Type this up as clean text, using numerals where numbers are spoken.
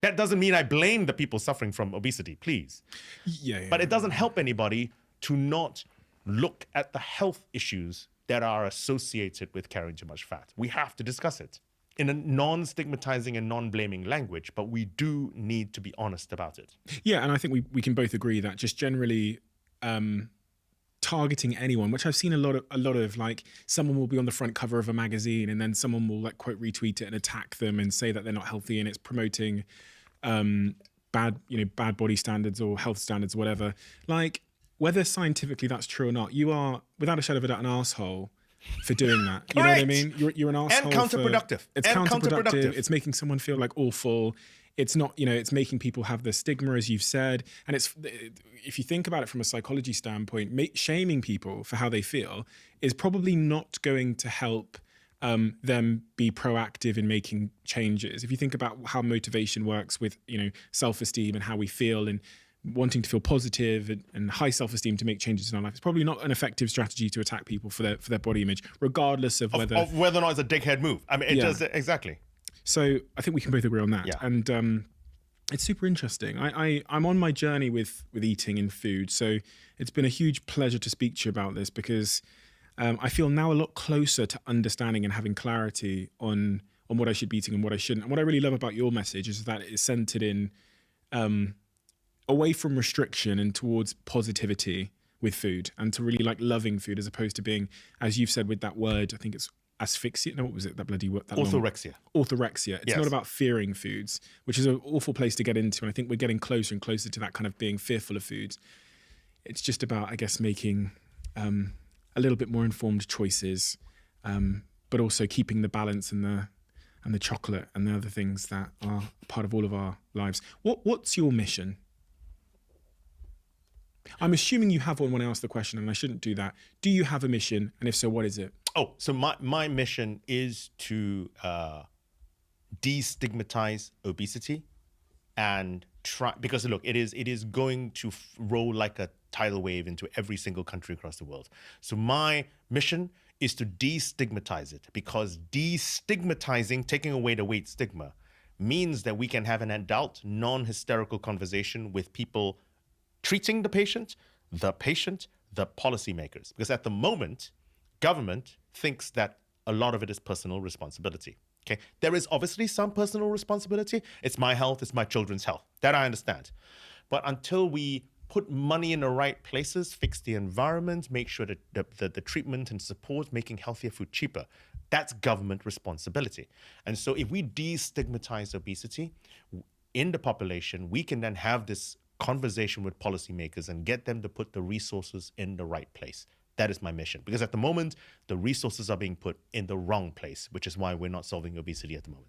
That doesn't mean I blame the people suffering from obesity, please. Yeah. But it doesn't help anybody to not look at the health issues that are associated with carrying too much fat. We have to discuss it in a non-stigmatizing and non-blaming language, but we do need to be honest about it. Yeah, and I think we can both agree that just generally targeting anyone, which I've seen a lot of, like, someone will be on the front cover of a magazine and then someone will like quote retweet it and attack them and say that they're not healthy and it's promoting bad body standards or health standards or whatever. Like, whether scientifically that's true or not, you are without a shadow of a doubt an asshole for doing that. You know what I mean? You're an asshole. And counterproductive. It's counterproductive. It's making someone feel like awful. It's not, it's making people have the stigma, as you've said. And if you think about it from a psychology standpoint, shaming people for how they feel is probably not going to help them be proactive in making changes. If you think about how motivation works with, self-esteem and how we feel and wanting to feel positive and high self-esteem to make changes in our life, it's probably not an effective strategy to attack people for their body image, regardless of whether or not it's a dickhead move. I mean, it does exactly. So I think we can both agree on that. Yeah. And it's super interesting. I'm on my journey with eating and food. So it's been a huge pleasure to speak to you about this because I feel now a lot closer to understanding and having clarity on what I should be eating and what I shouldn't. And what I really love about your message is that it is centered in away from restriction and towards positivity with food and to really like loving food as opposed to being, as you've said with that word, I think it's asphyxia. No, what was it? That bloody word? Orthorexia. Orthorexia. It's not about fearing foods, which is an awful place to get into. And I think we're getting closer and closer to that kind of being fearful of foods. It's just about, I guess, making a little bit more informed choices, but also keeping the balance and the chocolate and the other things that are part of all of our lives. What's your mission? I'm assuming you have one when I ask the question, and I shouldn't do that. Do you have a mission? And if so, what is it? Oh, so my mission is to destigmatize obesity and try, because look, it is going to roll like a tidal wave into every single country across the world. So my mission is to destigmatize it, because destigmatizing, taking away the weight stigma, means that we can have an adult, non-hysterical conversation with people treating the patient, the policymakers. Because at the moment, government thinks that a lot of it is personal responsibility. Okay, there is obviously some personal responsibility. It's my health, it's my children's health. That I understand. But until we put money in the right places, fix the environment, make sure that the treatment and support, making healthier food cheaper, that's government responsibility. And so if we destigmatize obesity in the population, we can then have this conversation with policymakers and get them to put the resources in the right place. That is my mission. Because at the moment, the resources are being put in the wrong place, which is why we're not solving obesity at the moment.